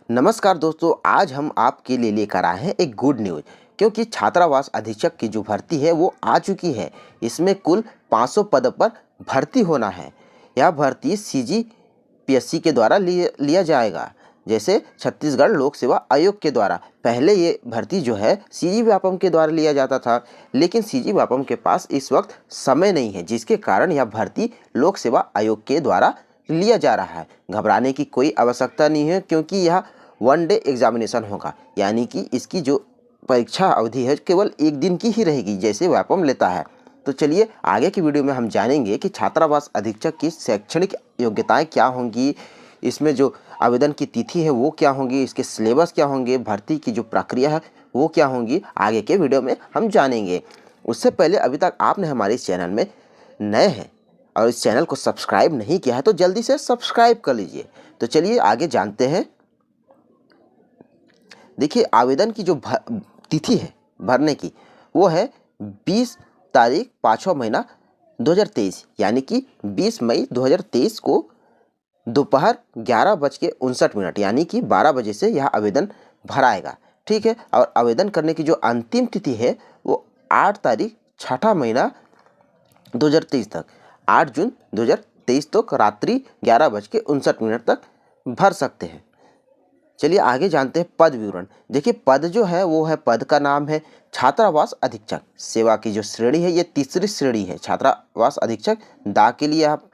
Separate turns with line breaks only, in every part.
नमस्कार दोस्तों, आज हम आपके लिए लेकर आए हैं एक गुड न्यूज़। क्योंकि छात्रावास अधीक्षक की जो भर्ती है वो आ चुकी है। इसमें कुल 500 पद पर भर्ती होना है। यह भर्ती सीजीपीएससी के द्वारा लिया जाएगा, जैसे छत्तीसगढ़ लोक सेवा आयोग के द्वारा। पहले ये भर्ती जो है सीजी व्यापम के द्वारा लिया जाता था, लेकिन सीजी व्यापम के पास इस वक्त समय नहीं है, जिसके कारण यह भर्ती लोक सेवा आयोग के द्वारा लिया जा रहा है। घबराने की कोई आवश्यकता नहीं है, क्योंकि यह 1 डे एग्जामिनेशन होगा, यानी कि इसकी जो परीक्षा अवधि है केवल 1 दिन की ही रहेगी, जैसे व्यापम लेता है। तो चलिए आगे की वीडियो में हम जानेंगे कि छात्रावास अधीक्षक की शैक्षणिक योग्यताएं क्या होंगी, इसमें जो आवेदन की तिथि है वो क्या होंगी, इसके सिलेबस क्या होंगे, भर्ती की जो प्रक्रिया है वो क्या होंगी, आगे के वीडियो में हम जानेंगे। उससे पहले अभी तक आपने हमारे इस चैनल में नए हैं और इस चैनल को सब्सक्राइब नहीं किया है तो जल्दी से सब्सक्राइब कर लीजिए। तो चलिए आगे जानते हैं। देखिए, आवेदन की जो तिथि है भरने की वो है 20 तारीख 5वां महीना 2023, यानी कि 20 मई 2023 को दोपहर 11:59 यानी कि 12 बजे से यह आवेदन भराएगा। ठीक है, और आवेदन करने की जो अंतिम तिथि है वो 8 तारीख 6वां महीना 2023 तक, 8 जून 2023 तक रात्रि 11:59 तक भर सकते हैं। चलिए आगे जानते हैं पद विवरण। देखिए, पद जो है वो है, पद का नाम है छात्रावास अधीक्षक। सेवा की जो श्रेणी है ये 3री श्रेणी है। छात्रावास अधीक्षक दा के लिए आप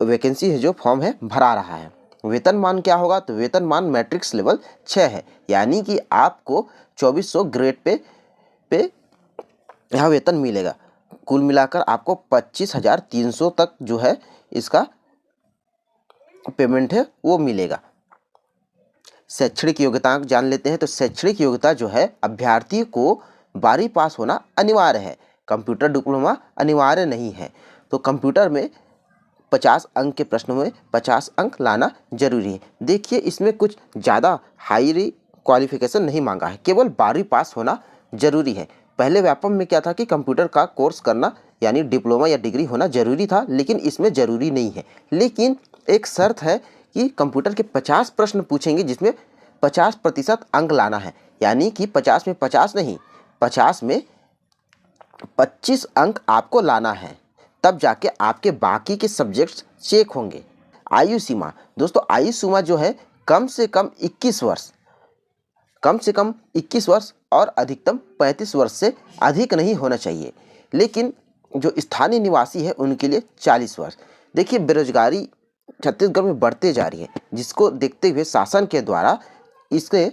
वैकेंसी है जो फॉर्म है भरा रहा है। वेतनमान क्या होगा, तो वेतनमान मैट्रिक्स लेवल 6 है, यानी कि आपको 2400 ग्रेड पे यह वेतन मिलेगा। कुल मिलाकर आपको 25,300 तक जो है इसका पेमेंट है वो मिलेगा। शैक्षणिक योग्यता जान लेते हैं। तो शैक्षणिक योग्यता जो है, अभ्यर्थी को 12वीं पास होना अनिवार्य है। कंप्यूटर डिप्लोमा अनिवार्य नहीं है। तो कंप्यूटर में 50 अंक के प्रश्नों में 50 अंक लाना जरूरी है। देखिए, इसमें कुछ ज़्यादा हाई क्वालिफिकेशन नहीं मांगा है, केवल 12वीं पास होना जरूरी है। पहले व्यापम में क्या था कि कंप्यूटर का कोर्स करना यानी डिप्लोमा या डिग्री होना जरूरी था, लेकिन इसमें जरूरी नहीं है। लेकिन एक शर्त है कि कंप्यूटर के 50 प्रश्न पूछेंगे, जिसमें 50% अंक लाना है, यानी कि 50 में 50 नहीं, 50 में 25 अंक आपको लाना है, तब जाके आपके बाकी के सब्जेक्ट्स चेक होंगे। आयु सीमा, दोस्तों आयु सीमा जो है कम से कम 21 वर्ष, कम से कम 21 वर्ष और अधिकतम 35 वर्ष से अधिक नहीं होना चाहिए। लेकिन जो स्थानीय निवासी है उनके लिए 40 वर्ष। देखिए, बेरोजगारी छत्तीसगढ़ में बढ़ते जा रही है, जिसको देखते हुए शासन के द्वारा इसके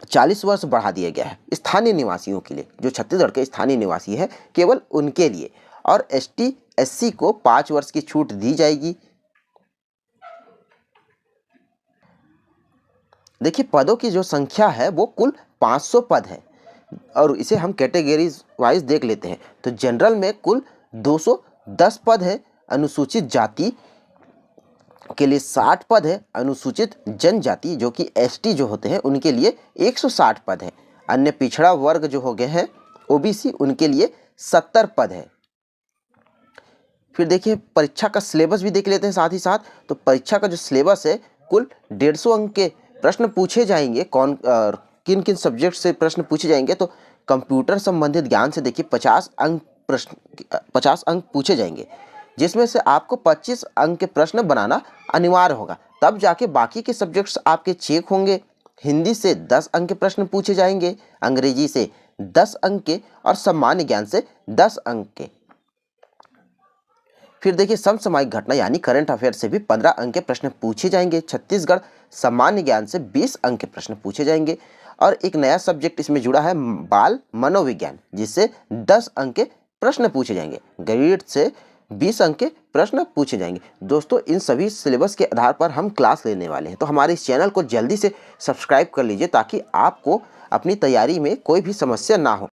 40 वर्ष बढ़ा दिया गया है स्थानीय निवासियों के लिए। जो छत्तीसगढ़ के स्थानीय निवासी है केवल उनके लिए, और एसटी एससी को 5 वर्ष की छूट दी जाएगी। देखिए, पदों की जो संख्या है वो कुल 500 पद है, और इसे हम कैटेगरीज वाइज देख लेते हैं। तो जनरल में कुल 210 पद है, अनुसूचित जाति के लिए 60 पद है, अनुसूचित जनजाति जो कि एसटी जो होते हैं उनके लिए 160 पद है, अन्य पिछड़ा वर्ग जो हो गए हैं ओबीसी उनके लिए 70 पद है। फिर देखिए, परीक्षा का सिलेबस भी देख लेते हैं साथ ही साथ। तो परीक्षा का जो सिलेबस है, कुल 150 अंक के प्रश्न पूछे जाएंगे। किन किन सब्जेक्ट से प्रश्न पूछे जाएंगे, तो कंप्यूटर संबंधित ज्ञान से देखिए 50 अंक पूछे जाएंगे, जिसमें से आपको 25 अंक के प्रश्न बनाना अनिवार्य होगा, तब जाके बाकी के सब्जेक्ट्स आपके चेक होंगे। हिंदी से 10 अंक के प्रश्न पूछे जाएंगे, अंग्रेजी से 10 अंक के, और सामान्य ज्ञान से 10 अंक के। फिर देखिए, समसामयिक घटना यानी करंट अफेयर से भी 15 अंक के प्रश्न पूछे जाएंगे। छत्तीसगढ़ सामान्य ज्ञान से 20 अंक के प्रश्न पूछे जाएंगे, और एक नया सब्जेक्ट इसमें जुड़ा है बाल मनोविज्ञान, जिससे 10 अंक के प्रश्न पूछे जाएंगे। गणित से 20 अंक के प्रश्न पूछे जाएंगे। दोस्तों, इन सभी सिलेबस के आधार पर हम क्लास लेने वाले हैं, तो हमारे इस चैनल को जल्दी से सब्सक्राइब कर लीजिए, ताकि आपको अपनी तैयारी में कोई भी समस्या ना हो।